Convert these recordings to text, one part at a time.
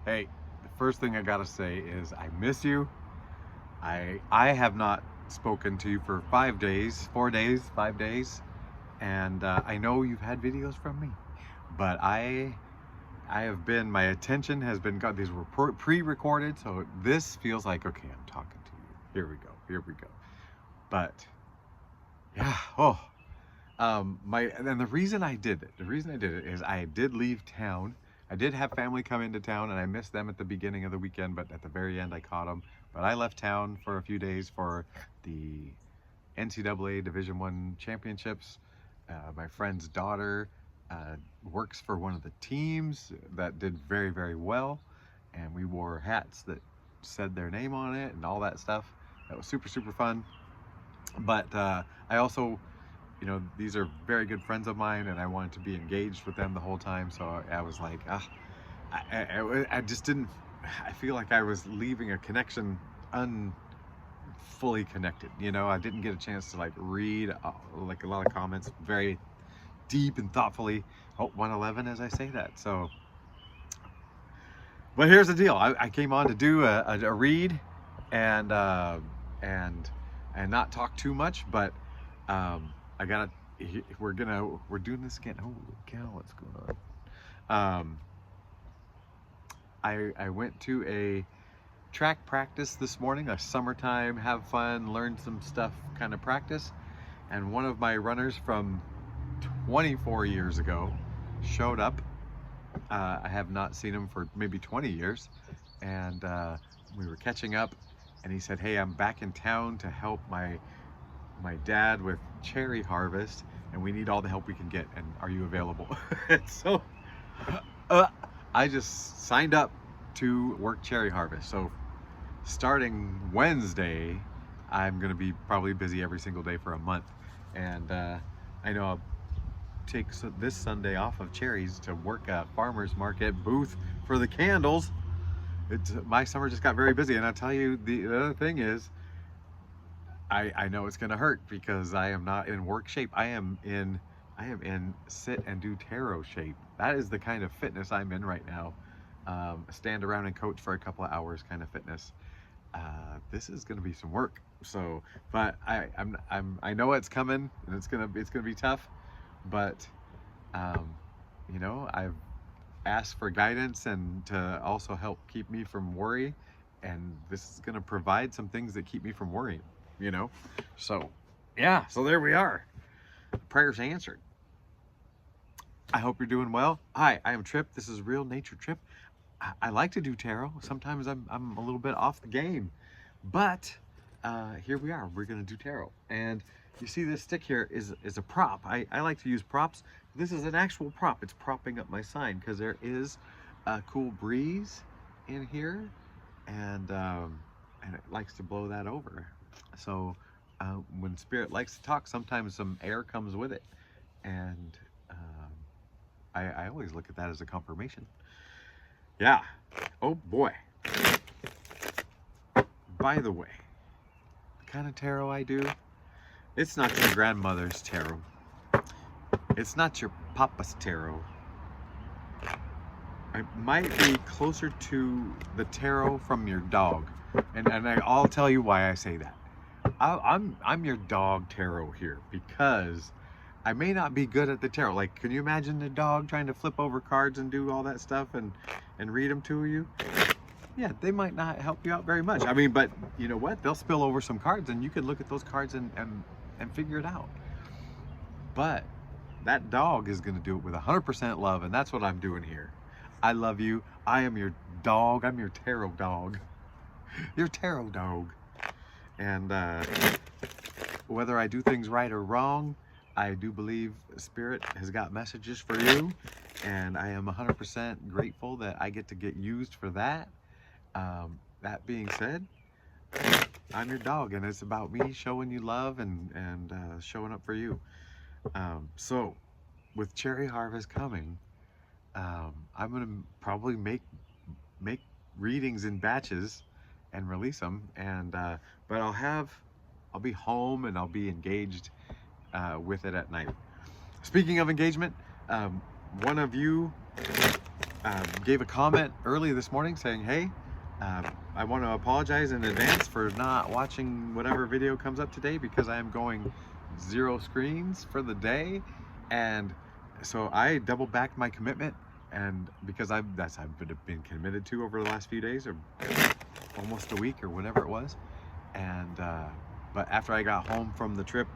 Hey, the first thing I gotta say is I miss you. I have not spoken to you for 5 days, 4 days, 5 days, and I know you've had videos from me, but I have been, my attention has been got. These were pre-recorded, so this feels like, okay, I'm talking to you. Here we go. Here we go. But yeah, my and the reason I did it is I did leave town. I did have family come into town, and I missed them at the beginning of the weekend, but at the very end I caught them. But I left town for a few days for the NCAA Division One championships. My friend's daughter works for one of the teams that did very, very well, and we wore hats that said their name on it and all that stuff. That was super, super fun. But I also, these are very good friends of mine, and I wanted to be engaged with them the whole time. So I was like, I just didn't. I feel like I was leaving a connection fully connected. I didn't get a chance to like read like a lot of comments very deep and thoughtfully. Oh, 111 as I say that. So, but here's the deal. I came on to do a read and and and not talk too much, but I gotta. We're doing this again. Oh cow, what's going on? I went to a track practice this morning, a summertime, have fun, learn some stuff kind of practice. And one of my runners from 24 years ago showed up. I have not seen him for maybe 20 years. And we were catching up, and he said, hey, I'm back in town to help my dad with cherry harvest, and we need all the help we can get. And are you available? So I just signed up to work cherry harvest. So starting Wednesday, I'm gonna be probably busy every single day for a month. And I know I'll take this Sunday off of cherries to work a farmer's market booth for the candles. My summer just got very busy, and I'll tell you, the other thing is, I know it's gonna hurt because I am not in work shape. I am in sit and do tarot shape. That is the kind of fitness I'm in right now. Stand around and coach for a couple of hours kind of fitness. This is going to be some work. So, but I know it's coming, and it's gonna be tough. But I've asked for guidance and to also help keep me from worry, and this is going to provide some things that keep me from worrying. So yeah. So there we are. Prayers answered. I hope you're doing well. Hi, I am Trip. This is Real Nature Trip. I like to do tarot. Sometimes I'm a little bit off the game, but here we are. We're gonna do tarot. And you see this stick here is a prop. I like to use props. This is an actual prop. It's propping up my sign because there is a cool breeze in here, and it likes to blow that over. So when spirit likes to talk, sometimes some air comes with it, and I always look at that as a confirmation. Yeah. Oh boy. By the way, the kind of tarot I do, it's not your grandmother's tarot. It's not your papa's tarot. It might be closer to the tarot from your dog. And I'll tell you why I say that. I'm your dog tarot here because I may not be good at the tarot. Like, can you imagine the dog trying to flip over cards and do all that stuff and read them to you? Yeah, they might not help you out very much. I mean, but you know what? They'll spill over some cards, and you can look at those cards and figure it out. But that dog is going to do it with 100% love, and that's what I'm doing here. I love you. I am your dog. I'm your tarot dog. Your tarot dog. And whether I do things right or wrong, I do believe Spirit has got messages for you, and I am 100% grateful that I get to get used for that. That being said, I'm your dog, and it's about me showing you love and showing up for you. So, with Cherry Harvest coming, I'm gonna probably make readings in batches and release them, and but I'll be home and I'll be engaged with it at night. Speaking of engagement, one of you gave a comment early this morning saying, hey, I want to apologize in advance for not watching whatever video comes up today because I am going 0 screens for the day. And so I double backed my commitment, and because I've been committed to over the last few days, or almost a week or whatever it was. And but after I got home from the trip,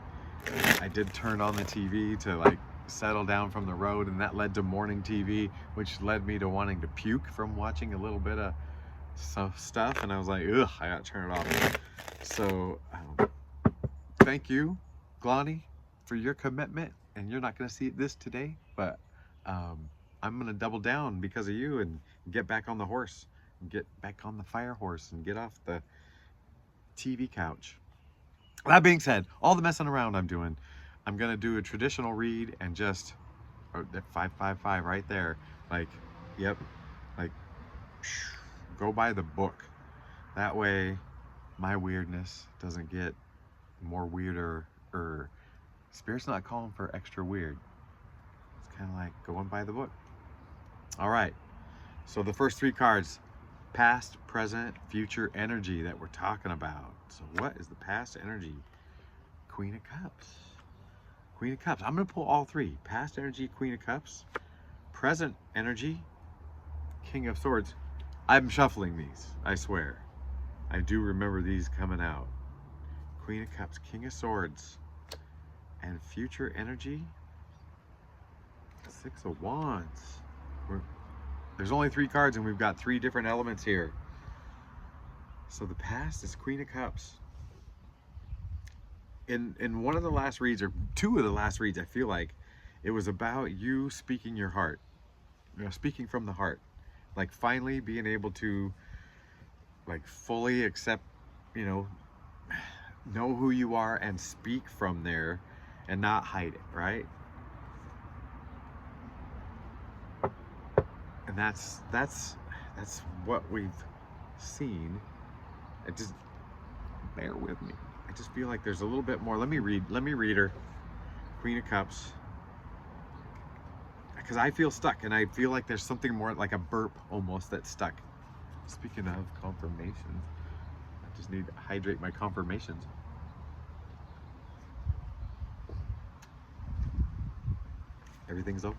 I did turn on the TV to like settle down from the road, and that led to morning TV, which led me to wanting to puke from watching a little bit of stuff, and I was like, ugh, I gotta turn it off. So thank you, Glani, for your commitment. And you're not gonna see this today, but I'm gonna double down because of you and get back on the horse, and get back on the fire horse, and get off the TV couch. That being said, all the messing around I'm doing, I'm gonna do a traditional read and just 555 right there. Like, yep, like go by the book. That way my weirdness doesn't get more weirder, or Spirit's not calling for extra weird. It's kind of like going by the book. All right, so the first 3 cards, past, present, future energy that we're talking about. So what is the past energy? Queen of Cups. Queen of Cups. I'm going to pull all 3. Past energy, Queen of Cups. Present energy, King of Swords. I'm shuffling these, I swear. I do remember these coming out. Queen of Cups, King of Swords. And future energy, 6 of Wands. There's only 3 cards, and we've got 3 different elements here. So the past is Queen of Cups. In one of the last reads, or 2 of the last reads, I feel like it was about you speaking your heart, speaking from the heart, like finally being able to like fully accept, know who you are and speak from there and not hide it, right? And that's what we've seen. It just, bear with me. I just feel like there's a little bit more. Let me read her. Queen of Cups. Because I feel stuck, and I feel like there's something more, like a burp almost, that's stuck. Speaking of confirmations, I just need to hydrate my confirmations. Everything's okay.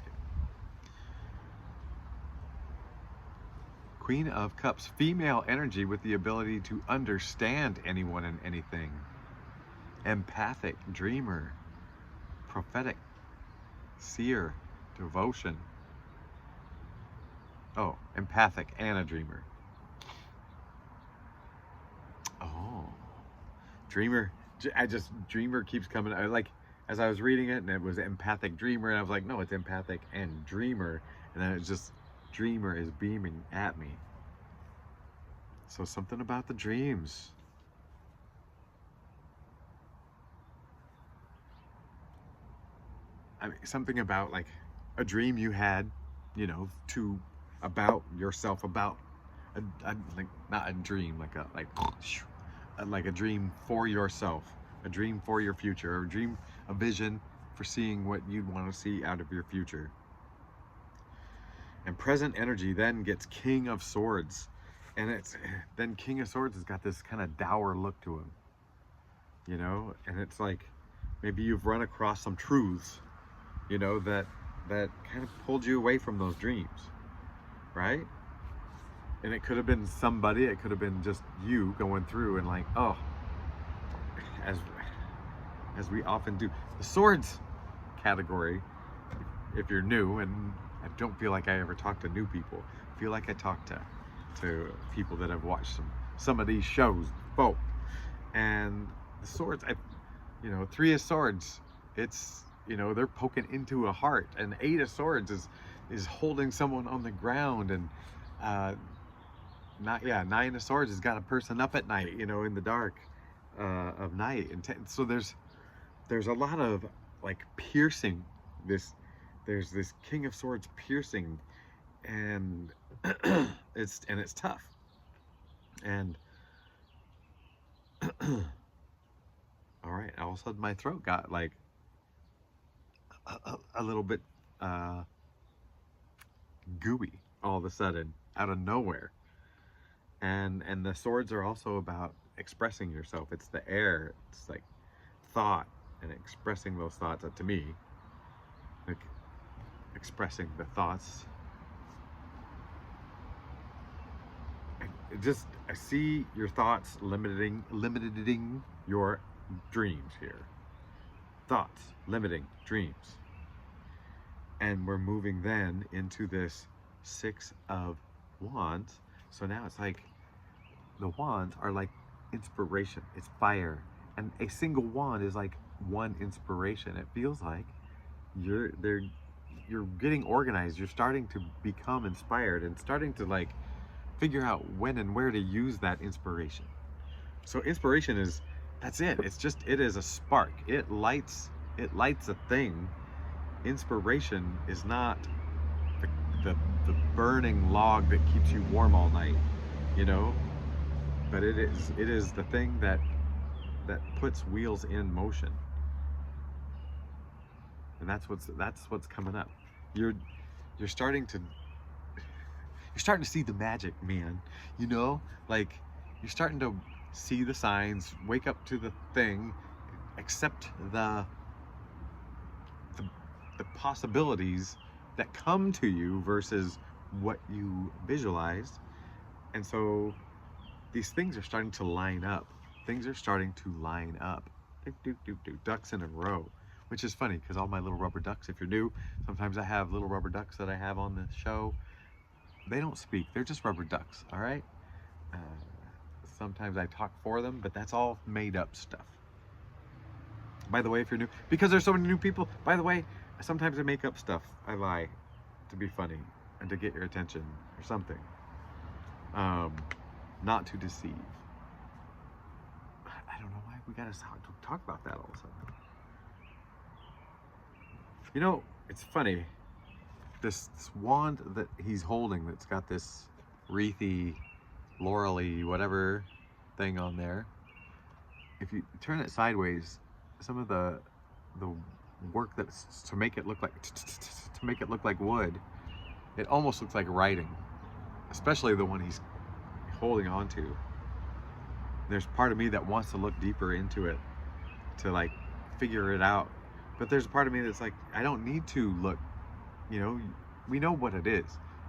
Queen of Cups, female energy with the ability to understand anyone and anything. Empathic, dreamer, prophetic, seer, devotion. Oh, empathic and a dreamer. Oh, dreamer. Dreamer keeps coming. I like, as I was reading it, and it was empathic dreamer, and I was like, no, it's empathic and dreamer. And then it's just, dreamer is beaming at me. So something about the dreams. I mean, something about like a dream you had, about yourself, about like not a dream, like a dream for yourself, a dream for your future, or a vision for seeing what you'd want to see out of your future. And present energy then gets King of Swords, and then King of Swords has got this kind of dour look to him, and it's like maybe you've run across some truths, that kind of pulled you away from those dreams, right? And it could have been somebody, it could have been just you going through and like, oh, as we often do. The Swords category, if you're new, and I don't feel like I ever talk to new people, I feel like I talk to people that have watched some of these shows before. And the Swords, 3 of Swords, it's, they're poking into a heart, and 8 of Swords is holding someone on the ground, and 9 of Swords has got a person up at night, in the dark of night, and so there's a lot of like piercing. There's this King of Swords piercing, and it's tough, and all right, all of a sudden my throat got like a little bit gooey. all of a sudden out of nowhere. And the swords are also about expressing yourself. It's the air. It's like thought and expressing those thoughts. To me, like expressing the thoughts. I see your thoughts limiting your dreams here. Thoughts limiting dreams. And we're moving then into this Six of Wands. So now it's like the wands are like inspiration. It's fire. And a single wand is like one inspiration. It feels like you're getting organized. You're starting to become inspired and starting to like figure out when and where to use that inspiration. So inspiration is, that's it. It is a spark. It lights a thing. Inspiration is not the burning log that keeps you warm all night, you know, but it is the thing that puts wheels in motion. And that's what's coming up. You're starting to see the magic, man. You know, like you're starting to see the signs, wake up to the thing, accept the possibilities that come to you versus what you visualized. And so these things are starting to line up. Things are starting to line up. Ducks in a row. Which is funny because all my little rubber ducks, if you're new, sometimes I have little rubber ducks that I have on the show. They don't speak. They're just rubber ducks, all right? Sometimes I talk for them, but that's all made up stuff. By the way, if you're new, because there's so many new people, by the way, sometimes I make up stuff. I lie to be funny and to get your attention or something. Not to deceive. I don't know why we gotta talk about that all of a sudden. You know, it's funny. This wand that he's holding that's got this wreathy, laurel-y, whatever thing on there. If you turn it sideways, some of the work that's to make it look like wood, it almost looks like writing, especially the one he's holding on to. There's part of me that wants to look deeper into it to like figure it out, but there's a part of me that's like, I don't need to look. You know, we know what it is,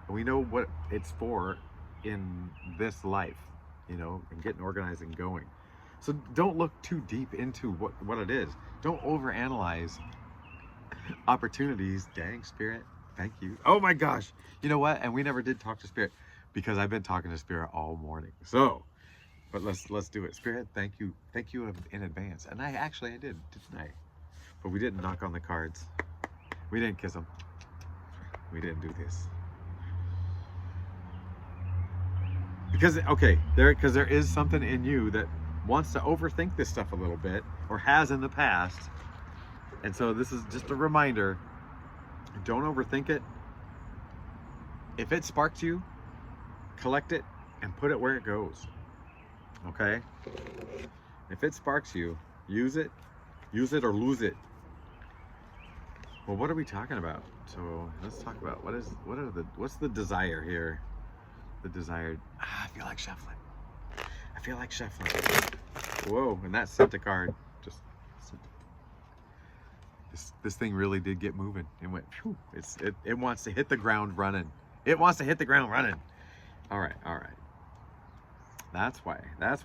and we know what it's for in this life, you know, and getting organized and going. So don't look too deep into what it is. Don't overanalyze opportunities. Dang, Spirit, thank you. Oh my gosh, you know what? And we never did talk to Spirit because I've been talking to Spirit all morning. So, but let's do it. Spirit, thank you in advance. And I did, didn't I? But we didn't knock on the cards. We didn't kiss them. We didn't do this. Because, okay, there is something in you that wants to overthink this stuff a little bit, or has in the past. And so this is just a reminder, don't overthink it. If it sparks you, collect it and put it where it goes. Okay? If it sparks you, use it or lose it. Well, what are we talking about? So let's talk about what's the desire here? The desired. I feel like shuffling. Whoa, and that sent a card. Just this thing really did get moving. It went. Phew, it wants to hit the ground running. All right. That's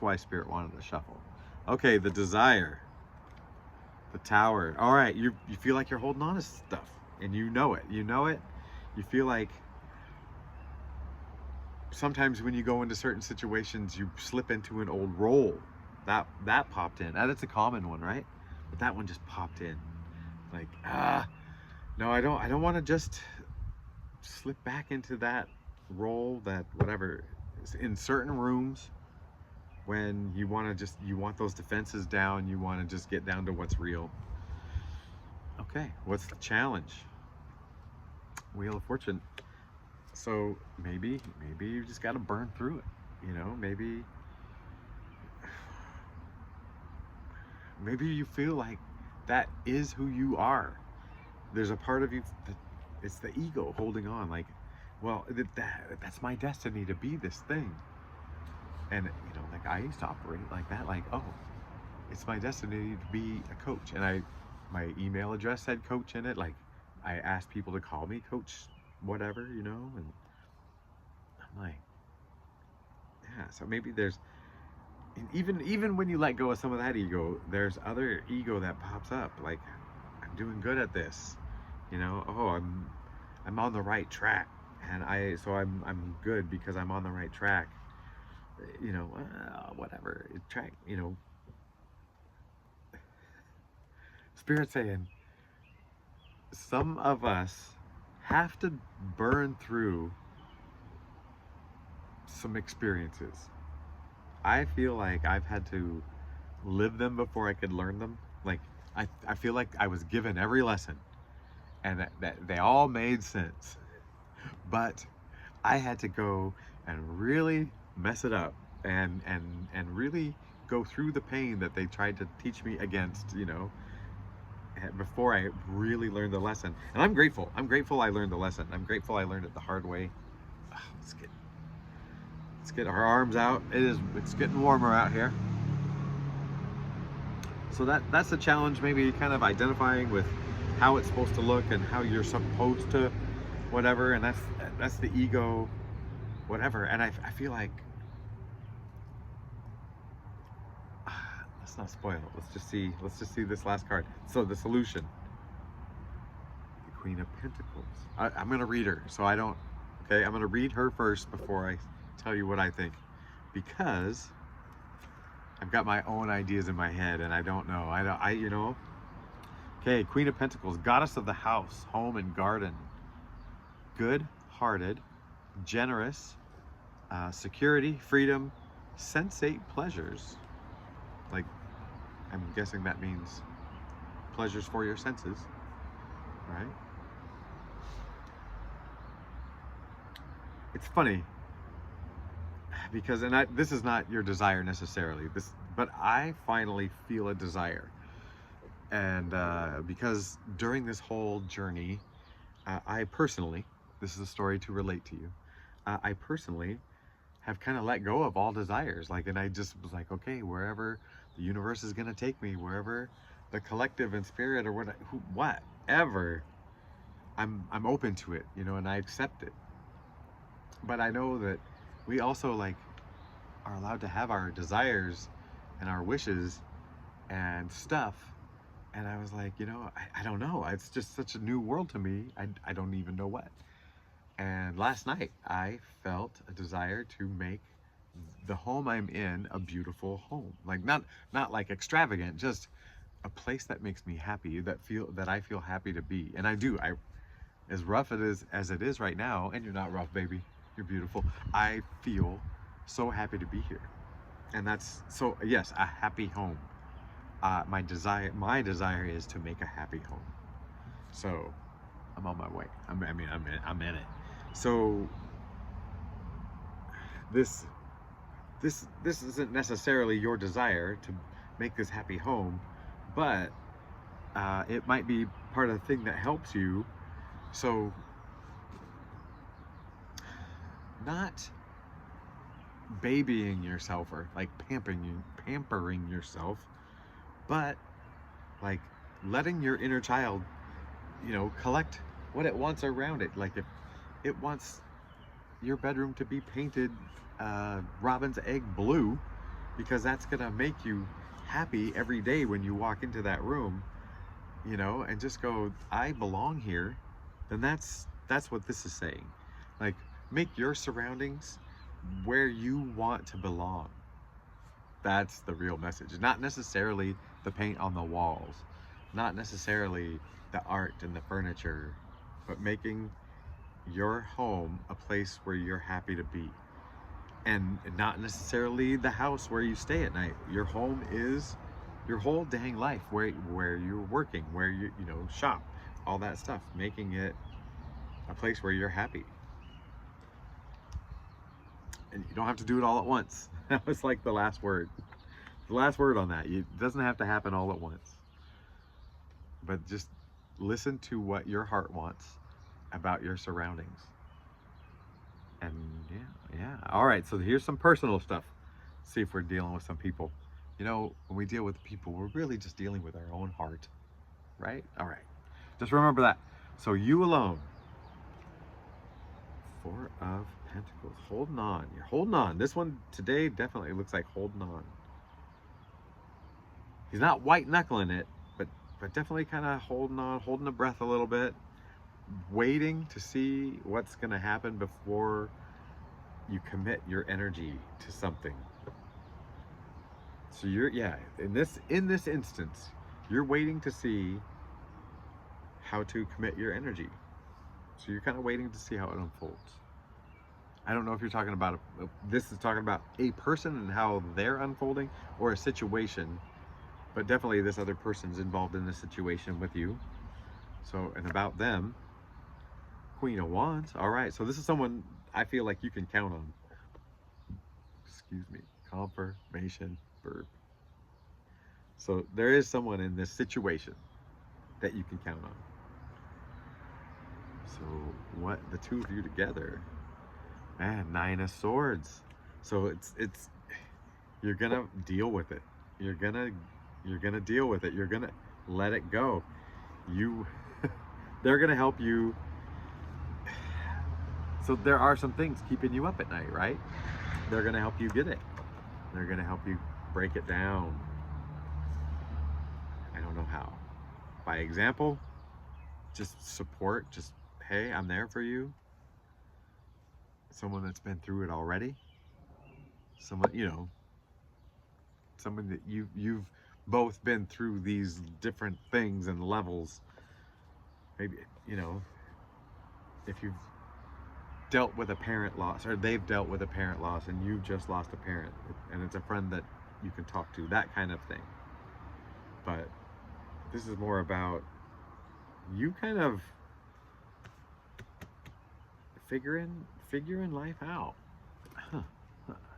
why Spirit wanted to shuffle. Okay, the desire. The Tower. All right, you feel like you're holding on to stuff, and you know it. You feel like sometimes when you go into certain situations, you slip into an old role. That popped in. That's a common one, right? But that one just popped in. Like, no, I don't want to just slip back into that role, that whatever. In certain rooms, when you want those defenses down, you want to just get down to what's real. Okay, what's the challenge? Wheel of Fortune. So maybe you just got to burn through it. You know, maybe you feel like that is who you are. There's a part of you that it's the ego holding on. Like, well, that's my destiny to be this thing. And like I used to operate like that, like, oh, it's my destiny to be a coach. And my email address said coach in it. Like, I asked people to call me coach whatever, and I'm like, yeah. So maybe there's, and even when you let go of some of that ego, there's other ego that pops up. Like, I'm doing good at this, oh, I'm on the right track, and I'm good because I'm on the right track, whatever track, Spirit saying some of us have to burn through some experiences. I feel like I've had to live them before I could learn them. Like, I feel like I was given every lesson, and that they all made sense. But I had to go and really mess it up, and really go through the pain that they tried to teach me against, before I really learned the lesson. And I'm grateful. I'm grateful I learned the lesson. I'm grateful I learned it the hard way. Let's get our arms out. It's getting warmer out here. So that's the challenge, maybe kind of identifying with how it's supposed to look and how you're supposed to whatever, and that's the ego, whatever. And I feel like let's not spoil it. Let's just see this last card. So the solution, the Queen of Pentacles. I'm gonna read her, so I don't. Okay, I'm gonna read her first before I tell you what I think, because I've got my own ideas in my head, and I don't know. Okay, Queen of Pentacles, goddess of the house, home, and garden. Good-hearted, generous, security, freedom, sensate pleasures. Like, I'm guessing that means pleasures for your senses, right? It's funny because, this is not your desire necessarily. But I finally feel a desire, and because during this whole journey, I personally, this is a story to relate to you. I personally have kind of let go of all desires, like, and I just was like, okay, wherever the universe is gonna take me, wherever the collective and spirit or whatever, I'm open to it, and I accept it. But I know that we also, like, are allowed to have our desires and our wishes and stuff. And I was like, I don't know. It's just such a new world to me. I don't even know what. And last night, I felt a desire to make the home I'm in a beautiful home. Like, not like extravagant, just a place that makes me happy, that I feel happy to be. And I do. As rough as it is right now, and you're not rough, baby. You're beautiful. I feel so happy to be here. And that's so, yes, a happy home. My desire is to make a happy home. So I'm on my way. I'm in it. So this isn't necessarily your desire to make this happy home, but it might be part of the thing that helps you. So, not babying yourself or like pampering yourself, but like letting your inner child, collect what it wants around it. Like, if it wants your bedroom to be painted robin's egg blue, because that's gonna make you happy every day when you walk into that room, and just go, I belong here, then that's what this is saying. Like, make your surroundings where you want to belong. That's the real message. Not necessarily the paint on the walls, not necessarily the art and the furniture, but making your home a place where you're happy to be. And not necessarily the house where you stay at night. Your home is your whole dang life, where you're working, where you shop, all that stuff, making it a place where you're happy. And you don't have to do it all at once. That was like the last word. The last word on that. It doesn't have to happen all at once. But just listen to what your heart wants about your surroundings. And yeah. All right, so here's some personal stuff. See if we're dealing with some people. You know, when we deal with people, we're really just dealing with our own heart, right? All right. Just remember that. So you alone. Four of Pentacles. Holding on. You're holding on. This one today definitely looks like holding on. He's not white knuckling it, but definitely kind of holding on, holding the breath a little bit, waiting to see what's going to happen before you commit your energy to something. So you're in this instance, you're waiting to see how to commit your energy. So you're kind of waiting to see how it unfolds. I don't know if you're talking about this is talking about a person and how they're unfolding, or a situation, but definitely this other person's involved in this situation with you. So, and about them, Queen of Wands. All right, so this is someone I feel like you can count on. Excuse me, confirmation verb. So there is someone in this situation that you can count on. So what, the two of you together, man, Nine of Swords. So it's you're gonna deal with it. You're gonna deal with it. You're gonna let it go. They're gonna help you. So there are some things keeping you up at night, right? They're gonna help you get it. They're gonna help you break it down. I don't know how. By example, just support, just, hey, I'm there for you. Someone that's been through it already. Someone, someone that you've both been through these different things and levels. Maybe, if you've dealt with a parent loss, or they've dealt with a parent loss, and you've just lost a parent, and it's a friend that you can talk to, that kind of thing. But this is more about you kind of figuring life out.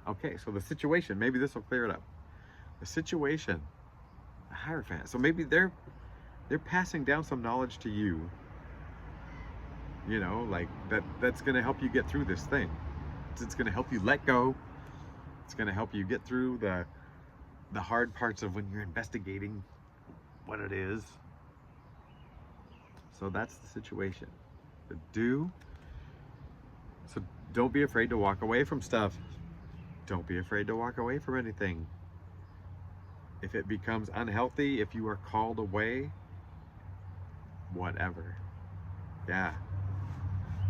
Okay, so the situation, maybe this will clear it up. The situation, the Hierophant. So maybe they're passing down some knowledge to you, like that's going to help you get through this thing. It's going to help you let go. It's going to help you get through the hard parts of when you're investigating what it is. So that's the situation. So don't be afraid to walk away from stuff. Don't be afraid to walk away from anything. If it becomes unhealthy, if you are called away, whatever. Yeah.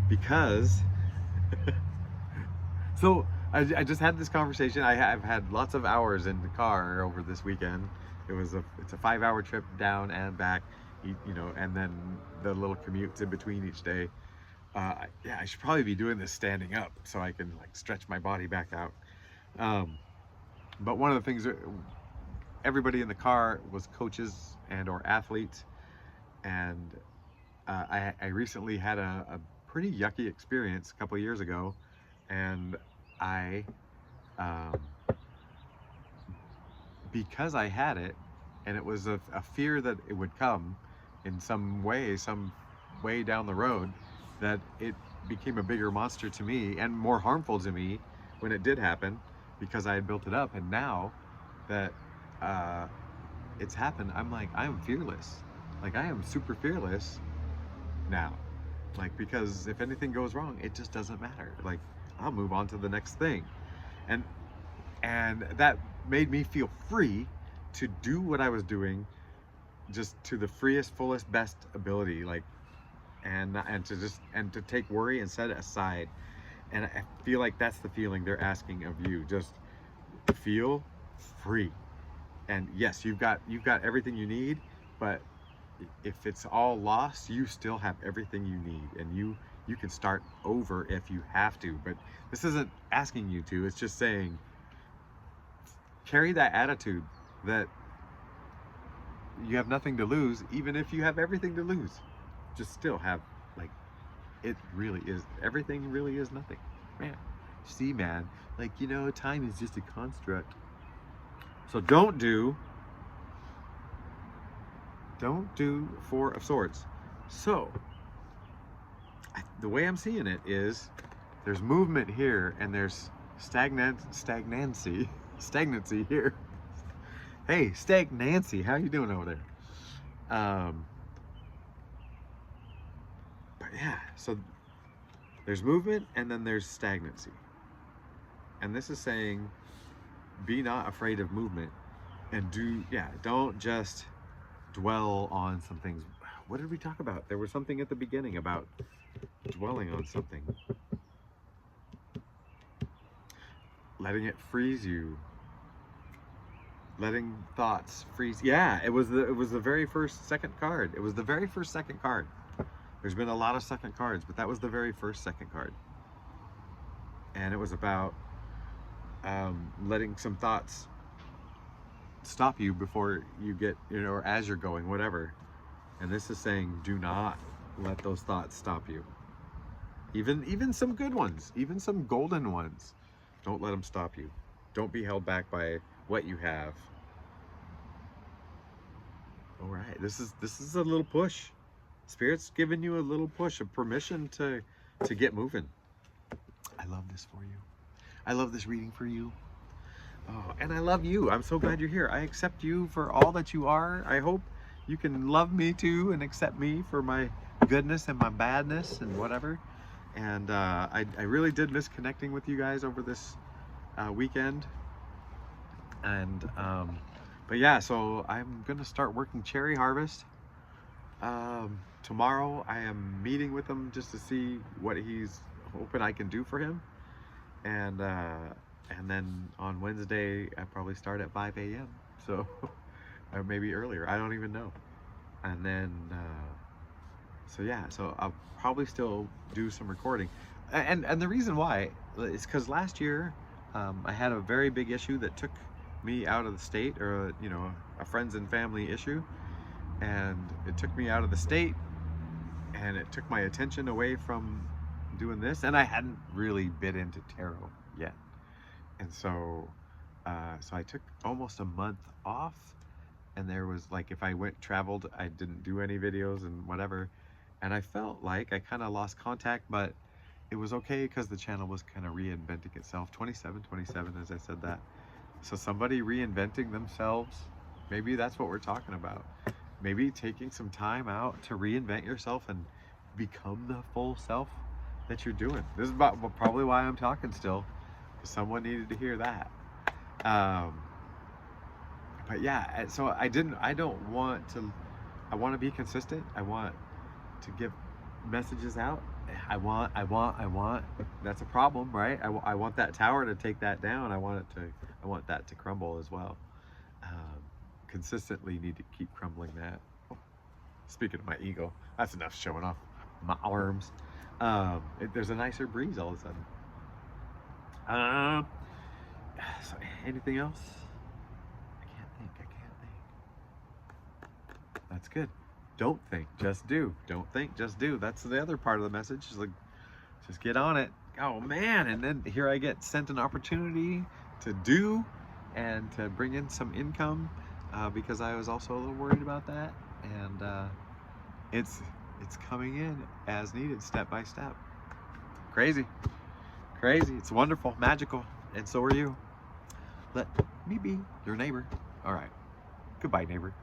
Because so I just had this conversation. I've had lots of hours in the car over this weekend. It's a 5-hour trip down and back, and then the little commutes in between each day. I should probably be doing this standing up so I can like stretch my body back out. But one of the things, everybody in the car was coaches and or athletes, and I recently had a pretty yucky experience a couple of years ago, and I because I had it, and it was a fear that it would come in some way down the road, that it became a bigger monster to me and more harmful to me when it did happen, because I had built it up. And now that it's happened, I'm like, I am fearless. Like, I am super fearless now. Like, because if anything goes wrong, it just doesn't matter. Like, I'll move on to the next thing. And that made me feel free to do what I was doing, just to the freest, fullest, best ability. Like, and to take worry and set it aside. And I feel like that's the feeling they're asking of you. Just feel free. And yes, you've got everything you need, but if it's all lost, you still have everything you need, and you can start over if you have to. But this isn't asking you to, it's just saying, carry that attitude that you have nothing to lose, even if you have everything to lose. Just still have, like, it really is, everything really is nothing. Man, see, man, like, time is just a construct. So don't do Four of Swords. So the way I'm seeing it is, there's movement here, and there's stagnancy here. Hey, Stagnancy, how you doing over there? But yeah, so there's movement and then there's stagnancy. And this is saying, be not afraid of movement, and don't just dwell on some things. What did we talk about? There was something at the beginning about dwelling on something. Letting it freeze you. Letting thoughts freeze. Yeah, it was the very first second card. It was the very first second card. There's been a lot of second cards, but that was the very first second card. And it was about letting some thoughts stop you before you get, or as you're going, whatever. And this is saying, do not let those thoughts stop you. Even some good ones, even some golden ones. Don't let them stop you. Don't be held back by what you have. All right, this is a little push. Spirit's giving you a little push, a permission to get moving. I love this for you. I love this reading for you. Oh, and I love you. I'm so glad you're here. I accept you for all that you are. I hope you can love me too and accept me for my goodness and my badness and whatever. And I really did miss connecting with you guys over this weekend. And but yeah, so I'm gonna start working Cherry Harvest. Tomorrow I am meeting with him just to see what he's hoping I can do for him. And then on Wednesday I probably start at 5 a.m. So or maybe earlier, I don't even know. And then so yeah, so I'll probably still do some recording. And the reason why is because last year I had a very big issue that took me out of the state, or a friends and family issue, and it took me out of the state, and it took my attention away from doing this, and I hadn't really bit into tarot yet. And so so I took almost a month off, and there was like, if I traveled, I didn't do any videos and whatever, and I felt like I kind of lost contact, but it was okay because the channel was kind of reinventing itself. 27 as I said that. So somebody reinventing themselves, maybe that's what we're talking about. Maybe taking some time out to reinvent yourself and become the full self that you're doing. This is probably why I'm talking still, because someone needed to hear that. But yeah, so I want to be consistent. I want to give messages out. I want. That's a problem, right? I want that tower to take that down. I want that to crumble as well. Consistently need to keep crumbling that. Oh, speaking of my ego, that's enough showing off my arms. There's a nicer breeze all of a sudden. So anything else? I can't think. That's good. Don't think, just do. Don't think, just do. That's the other part of the message. Is like, just get on it. Oh man, and then here I get sent an opportunity to do and to bring in some income, because I was also a little worried about that, and it's coming in as needed, step by step. Crazy. It's wonderful, magical, and so are you. Let me be your neighbor. All right. Goodbye, neighbor.